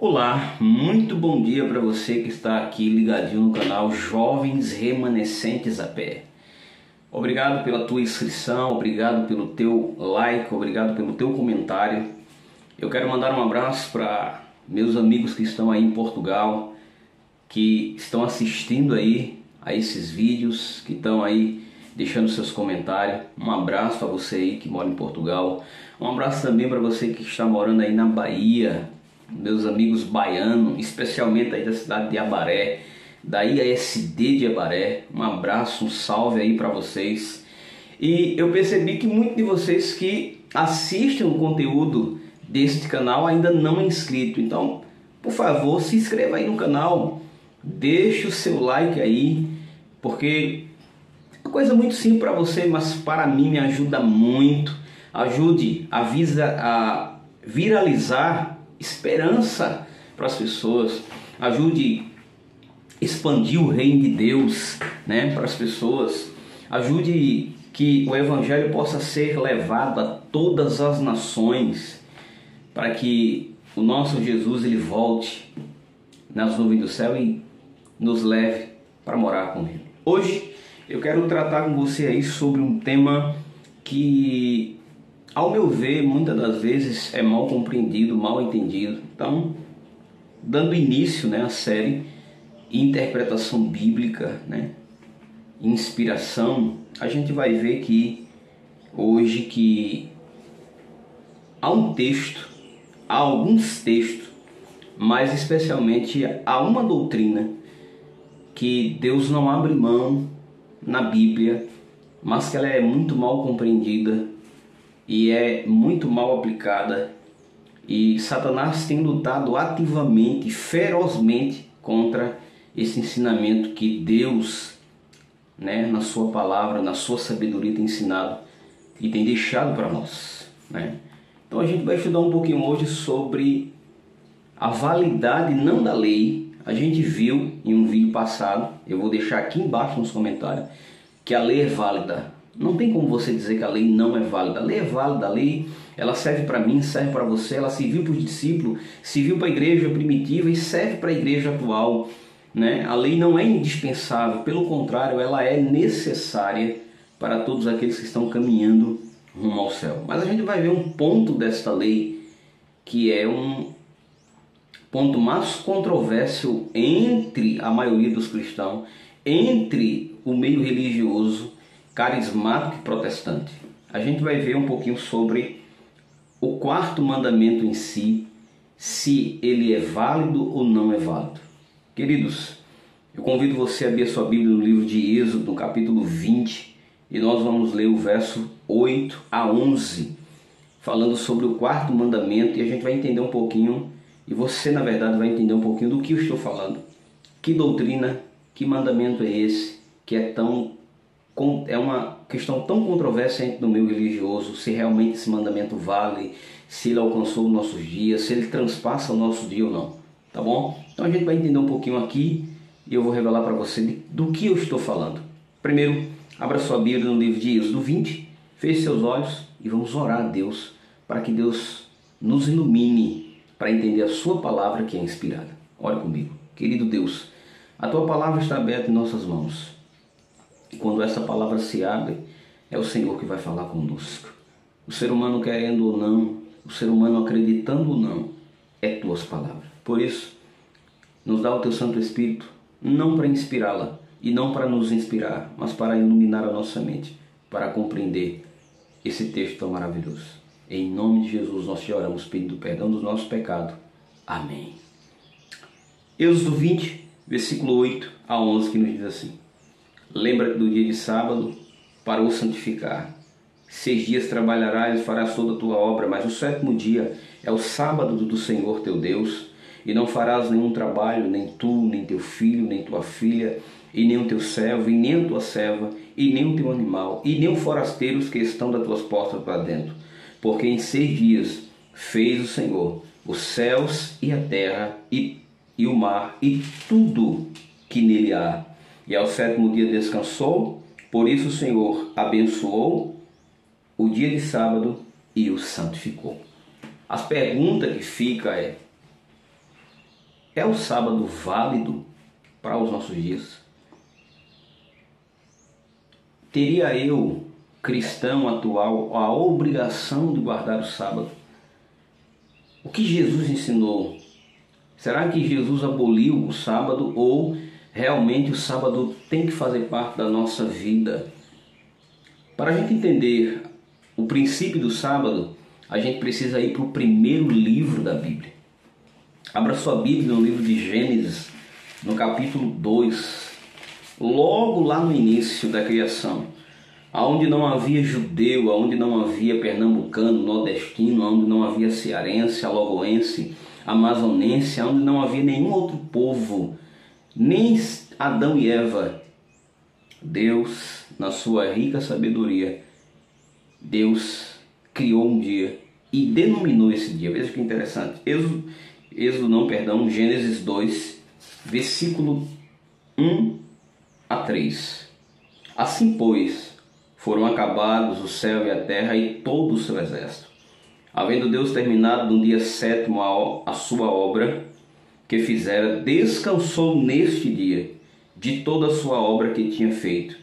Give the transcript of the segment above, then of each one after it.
Olá, muito bom dia para você que está aqui ligadinho no canal Jovens Remanescentes a Pé. Obrigado pela tua inscrição, obrigado pelo teu like, obrigado pelo teu comentário. Eu quero mandar um abraço para meus amigos que estão aí em Portugal, que estão assistindo aí a esses vídeos, que estão aí deixando seus comentários. Um abraço para você aí que mora em Portugal. Um abraço também para você que está morando aí na Bahia, meus amigos baianos, especialmente aí da cidade de Abaré, da IASD de Abaré. Um abraço, um salve aí para vocês. E eu percebi que muitos de vocês que assistem o conteúdo deste canal ainda não é inscrito. Então, por favor, se inscreva aí no canal, deixe o seu like aí, porque é uma coisa muito simples para você, mas para mim me ajuda muito. Ajude a viralizar esperança para as pessoas, ajude a expandir o reino de Deus, né, para as pessoas, ajude que o evangelho possa ser levado a todas as nações, para que o nosso Jesus ele volte nas nuvens do céu e nos leve para morar com ele. Hoje eu quero tratar com você aí sobre um tema que, ao meu ver, muitas das vezes é mal compreendido, mal entendido. Então, dando início, né, à série Interpretação Bíblica, né, Inspiração, a gente vai ver que hoje que há um texto, há alguns textos, mas especialmente há uma doutrina que Deus não abre mão na Bíblia, mas que ela é muito mal compreendida e é muito mal aplicada, e Satanás tem lutado ativamente, ferozmente contra esse ensinamento que Deus, né, na sua palavra, na sua sabedoria tem ensinado e tem deixado para nós, né? Então a gente vai estudar um pouquinho hoje sobre a validade não da lei. A gente viu em um vídeo passado, eu vou deixar aqui embaixo nos comentários, que a lei é válida. Não tem como você dizer que a lei não é válida. A lei é válida, a lei ela serve para mim, serve para você, ela serviu para os discípulos, serviu para a igreja primitiva e serve para a igreja atual, né? A lei não é indispensável, pelo contrário, ela é necessária para todos aqueles que estão caminhando rumo ao céu. Mas a gente vai ver um ponto desta lei que é um ponto mais controverso entre a maioria dos cristãos, entre o meio religioso, carismático e protestante. A gente vai ver um pouquinho sobre o quarto mandamento em si, se ele é válido ou não é válido. Queridos, eu convido você a abrir a sua Bíblia no livro de Êxodo, no capítulo 20, e nós vamos ler o verso 8 a 11, falando sobre o quarto mandamento, e a gente vai entender um pouquinho, e você na verdade vai entender um pouquinho do que eu estou falando. Que doutrina, que mandamento é esse, que é uma questão tão controversa entre no meio religioso, se realmente esse mandamento vale, se ele alcançou os nossos dias, se ele transpassa o nosso dia ou não, tá bom? Então a gente vai entender um pouquinho aqui e eu vou revelar para você do que eu estou falando. Primeiro, abra sua Bíblia no livro de Êxodo 20, feche seus olhos e vamos orar a Deus para que Deus nos ilumine para entender a sua palavra que é inspirada. Ore comigo. Querido Deus, a tua palavra está aberta em nossas mãos. E quando essa palavra se abre, é o Senhor que vai falar conosco. O ser humano querendo ou não, o ser humano acreditando ou não, é tuas palavras. Por isso, nos dá o teu Santo Espírito, não para inspirá-la e não para nos inspirar, mas para iluminar a nossa mente, para compreender esse texto tão maravilhoso. Em nome de Jesus nós te oramos pedindo perdão dos nossos pecados. Amém. Êxodo 20, versículo 8 a 11, que nos diz assim: lembra-te do dia de sábado para o santificar. 6 dias trabalharás e farás toda a tua obra, mas o 7º dia é o sábado do Senhor teu Deus, e não farás nenhum trabalho, nem tu, nem teu filho, nem tua filha, e nem o teu servo, e nem a tua serva, e nem o teu animal, e nem os forasteiros que estão das tuas portas para dentro. Porque em 6 dias fez o Senhor os céus e a terra, e o mar, e tudo que nele há. E ao 7º dia descansou, por isso o Senhor abençoou o dia de sábado e o santificou. As perguntas que fica é: É o sábado válido para os nossos dias? Teria eu, cristão atual, a obrigação de guardar o sábado? O que Jesus ensinou? Será que Jesus aboliu o sábado ou realmente o sábado tem que fazer parte da nossa vida? Para a gente entender o princípio do sábado, a gente precisa ir para o primeiro livro da Bíblia. Abra sua Bíblia no livro de Gênesis, no capítulo 2, logo lá no início da criação, aonde não havia judeu, aonde não havia pernambucano, nordestino, aonde não havia cearense, alagoense, amazonense, aonde não havia nenhum outro povo, nem Adão e Eva. Deus, na sua rica sabedoria, Deus criou um dia e denominou esse dia. Veja que interessante. Gênesis 2, versículo 1 a 3. Assim, pois, foram acabados o céu e a terra e todo o seu exército. Havendo Deus terminado no dia sétimo a sua obra que fizera, descansou neste dia de toda a sua obra que tinha feito.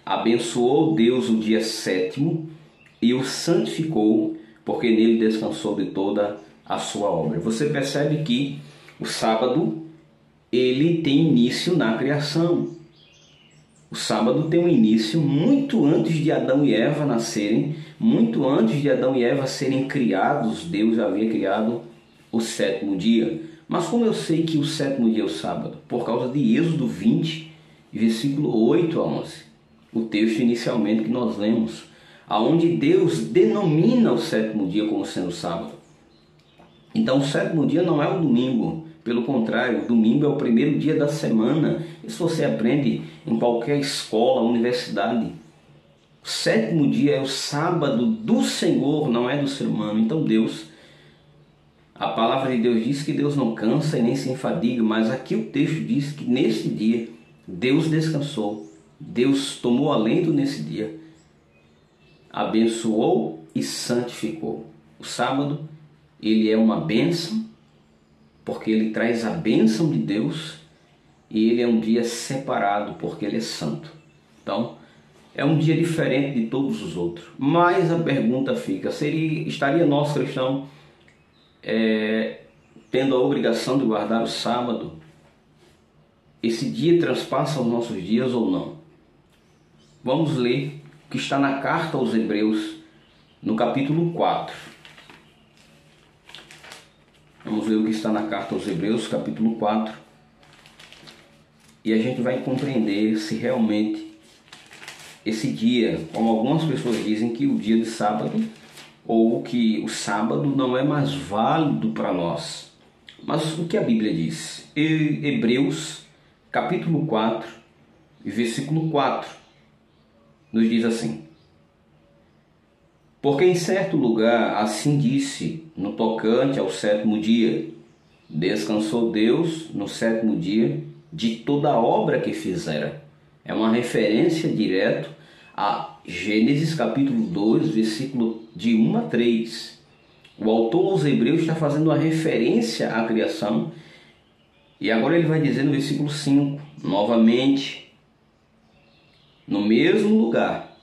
Abençoou Deus o dia sétimo e o santificou, porque nele descansou de toda a sua obra. Você percebe que o sábado, ele tem início na criação. O sábado tem um início muito antes de Adão e Eva nascerem, muito antes de Adão e Eva serem criados. Deus já havia criado o sétimo dia. Mas como eu sei que o sétimo dia é o sábado? Por causa de Êxodo 20, versículo 8 a 11. O texto inicialmente que nós lemos, aonde Deus denomina o sétimo dia como sendo sábado. Então o sétimo dia não é o domingo, pelo contrário, o domingo é o primeiro dia da semana. Isso você aprende em qualquer escola, universidade. O sétimo dia é o sábado do Senhor, não é do ser humano. Então a palavra de Deus diz que Deus não cansa e nem se enfadiga, mas aqui o texto diz que nesse dia Deus descansou, Deus tomou alento nesse dia, abençoou e santificou. O sábado, ele é uma bênção, porque ele traz a bênção de Deus, e ele é um dia separado, porque ele é santo. Então, é um dia diferente de todos os outros. Mas a pergunta fica, estaria nós cristãos tendo a obrigação de guardar o sábado? Esse dia transpassa os nossos dias ou não? Vamos ler o que está na carta aos Hebreus, no capítulo 4. Vamos ler o que está na carta aos Hebreus, capítulo 4. E a gente vai compreender se realmente esse dia, como algumas pessoas dizem que o dia de sábado, ou que o sábado não é mais válido para nós. Mas o que a Bíblia diz? Hebreus, capítulo 4, versículo 4, nos diz assim: porque em certo lugar assim disse no tocante ao sétimo dia: descansou Deus no sétimo dia de toda a obra que fizera. É uma referência direta a Gênesis capítulo 2, versículo de 1 a 3. O autor aos Hebreus está fazendo uma referência à criação. E agora ele vai dizer no versículo 5, novamente, no mesmo lugar,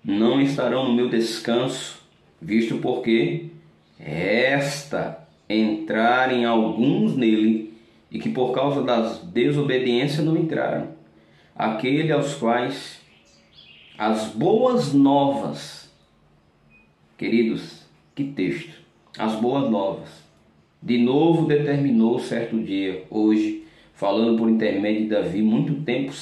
não estarão no meu descanso, visto porque entrarem alguns nele, e que por causa das desobediências não entraram, aquele aos quais as boas novas, queridos, que texto, as boas novas, de novo determinou certo dia, hoje, falando por intermédio de Davi, muito tempo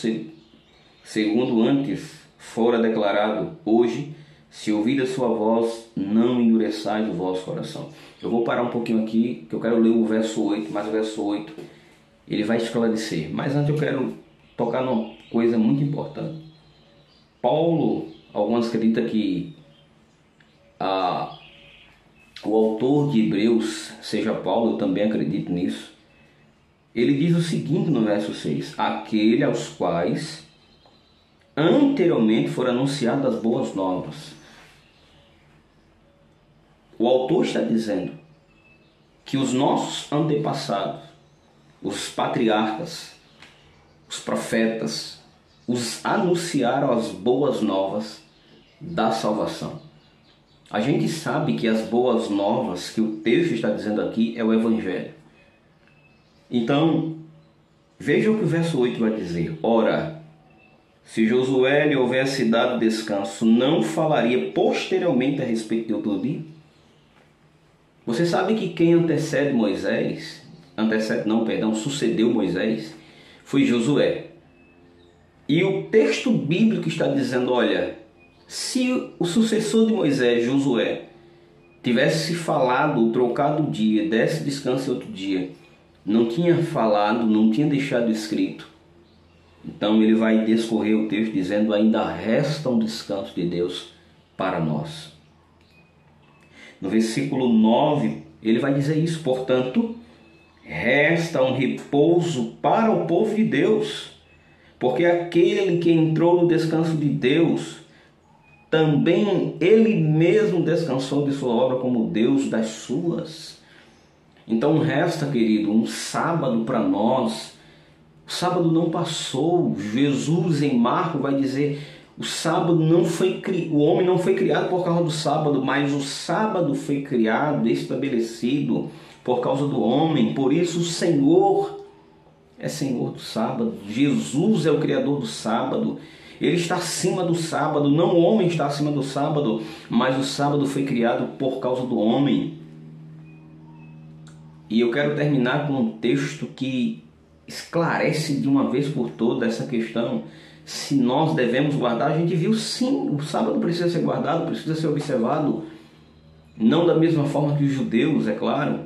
segundo antes fora declarado, hoje, se ouvir a sua voz, não endureçais o vosso coração. Eu vou parar um pouquinho aqui, que eu quero ler o verso 8, mas o verso 8, ele vai esclarecer. Mas antes eu quero tocar numa coisa muito importante. Paulo, alguns acreditam que o autor de Hebreus seja Paulo, eu também acredito nisso. Ele diz o seguinte no verso 6, aquele aos quais anteriormente foram anunciadas as boas novas. O autor está dizendo que os nossos antepassados, os patriarcas, os profetas, os anunciaram as boas novas da salvação. A gente sabe que as boas novas que o texto está dizendo aqui é o Evangelho. Então, veja o que o verso 8 vai dizer. Ora, se Josué lhe houvesse dado descanso, não falaria posteriormente a respeito de outro dia? Você sabe que quem sucedeu Moisés foi Josué. E o texto bíblico está dizendo, olha, se o sucessor de Moisés, Josué, tivesse falado, trocado o dia, desse descanso em outro dia, não tinha falado, não tinha deixado escrito, então ele vai discorrer o texto dizendo, ainda resta um descanso de Deus para nós. No versículo 9, ele vai dizer isso, portanto, resta um repouso para o povo de Deus, porque aquele que entrou no descanso de Deus, também ele mesmo descansou de sua obra como Deus das suas. Então resta, querido, um sábado para nós. O sábado não passou. Jesus em Marcos vai dizer, o sábado não foi o homem não foi criado por causa do sábado, mas o sábado foi criado, estabelecido por causa do homem. Por isso o Senhor é Senhor do sábado. Jesus é o Criador do sábado. Ele está acima do sábado. Não o homem está acima do sábado, mas o sábado foi criado por causa do homem. E eu quero terminar com um texto que esclarece de uma vez por todas essa questão. Se nós devemos guardar, a gente viu sim, o sábado precisa ser guardado, precisa ser observado. Não da mesma forma que os judeus, é claro,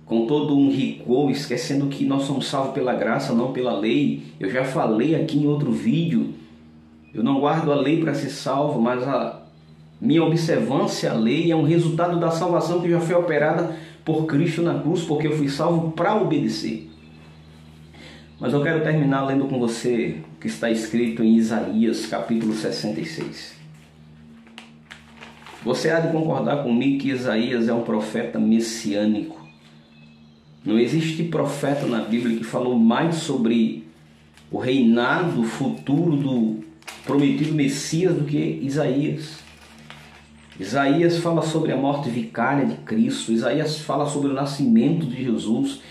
com todo um rigor, esquecendo que nós somos salvos pela graça, não pela lei. Eu já falei aqui em outro vídeo, eu não guardo a lei para ser salvo, mas a minha observância à lei é um resultado da salvação que já foi operada por Cristo na cruz, porque eu fui salvo para obedecer. Mas eu quero terminar lendo com você o que está escrito em Isaías, capítulo 66. Você há de concordar comigo que Isaías é um profeta messiânico. Não existe profeta na Bíblia que falou mais sobre o reinado futuro do prometido Messias do que Isaías. Isaías fala sobre a morte vicária de Cristo. Isaías fala sobre o nascimento de Jesus.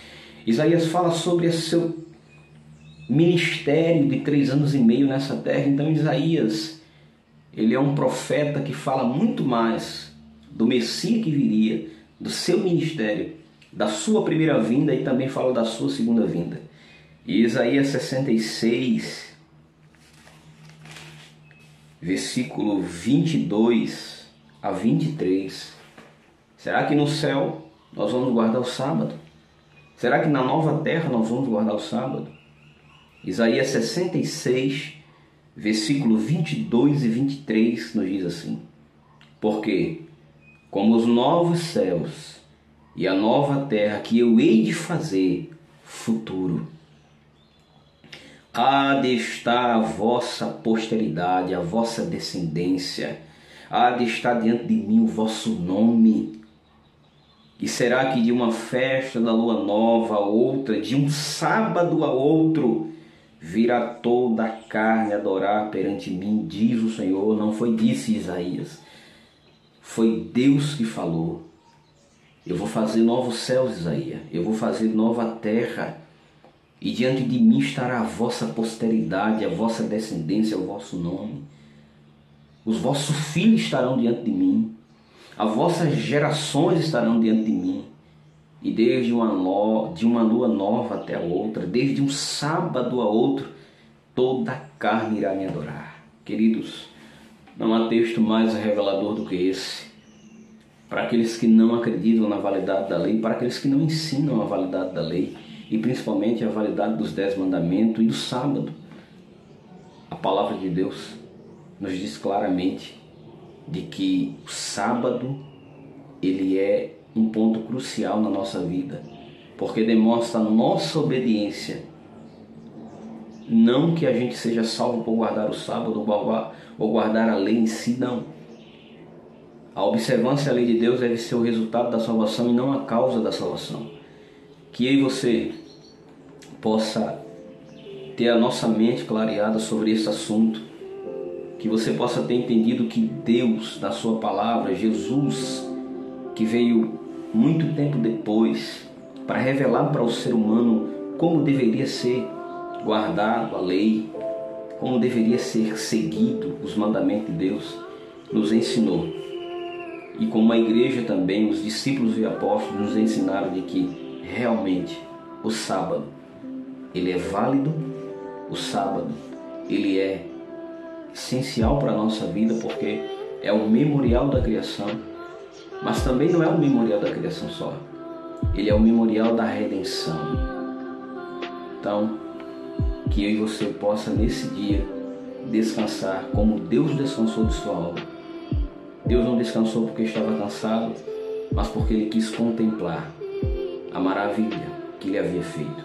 Isaías fala sobre seu ministério de 3 anos e meio nessa terra. Então Isaías, ele é um profeta que fala muito mais do Messias que viria, do seu ministério, da sua primeira vinda, e também fala da sua segunda vinda. E Isaías 66, versículo 22 a 23. Será que no céu nós vamos guardar o sábado? Será que na nova terra nós vamos guardar o sábado? Isaías 66, versículo 22 e 23 nos diz assim: porque como os novos céus e a nova terra que eu hei de fazer futuro, há de estar a vossa posteridade, a vossa descendência, há de estar diante de mim o vosso nome. E será que de uma festa da lua nova a outra, de um sábado a outro, virá toda a carne adorar perante mim, diz o Senhor. Não foi disse Isaías, foi Deus que falou. Eu vou fazer novos céus, Isaías, eu vou fazer nova terra, e diante de mim estará a vossa posteridade, a vossa descendência, o vosso nome. Os vossos filhos estarão diante de mim, as vossas gerações estarão diante de mim. E desde uma lua nova até a outra, desde um sábado a outro, toda a carne irá me adorar. Queridos, não há texto mais revelador do que esse, para aqueles que não acreditam na validade da lei, para aqueles que não ensinam a validade da lei, e principalmente a validade dos 10 mandamentos e do sábado. A palavra de Deus nos diz claramente de que o sábado, ele é um ponto crucial na nossa vida, porque demonstra a nossa obediência. Não que a gente seja salvo por guardar o sábado ou guardar a lei em si, não. A observância à lei de Deus deve ser o resultado da salvação e não a causa da salvação. Que eu e você possa ter a nossa mente clareada sobre esse assunto, que você possa ter entendido que Deus, na sua palavra, Jesus, que veio muito tempo depois para revelar para o ser humano como deveria ser guardado a lei, como deveria ser seguido os mandamentos de Deus, nos ensinou. E como a igreja também, os discípulos e apóstolos nos ensinaram de que realmente o sábado, ele é válido, o sábado, ele é essencial para a nossa vida porque é o memorial da criação, mas também não é o memorial da criação só, ele é o memorial da redenção. Então, que eu e você possa nesse dia descansar como Deus descansou de sua obra. Deus não descansou porque estava cansado, mas porque Ele quis contemplar a maravilha que Ele havia feito.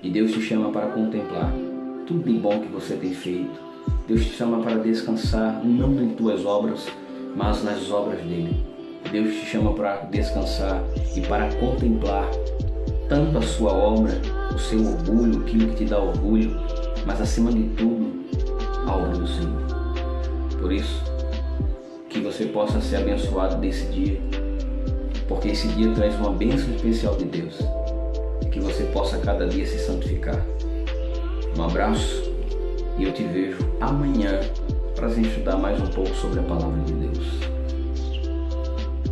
E Deus te chama para contemplar tudo de bom que você tem feito. Deus te chama para descansar não em tuas obras, mas nas obras dEle. Deus te chama para descansar e para contemplar tanto a sua obra, o seu orgulho, aquilo que te dá orgulho, mas acima de tudo, a obra do Senhor. Por isso, que você possa ser abençoado desse dia, porque esse dia traz uma bênção especial de Deus, que você possa cada dia se santificar. Um abraço e eu te vejo amanhã para estudar mais um pouco sobre a palavra de Deus.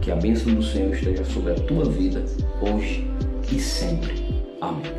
Que a bênção do Senhor esteja sobre a tua vida, hoje e sempre. Amém.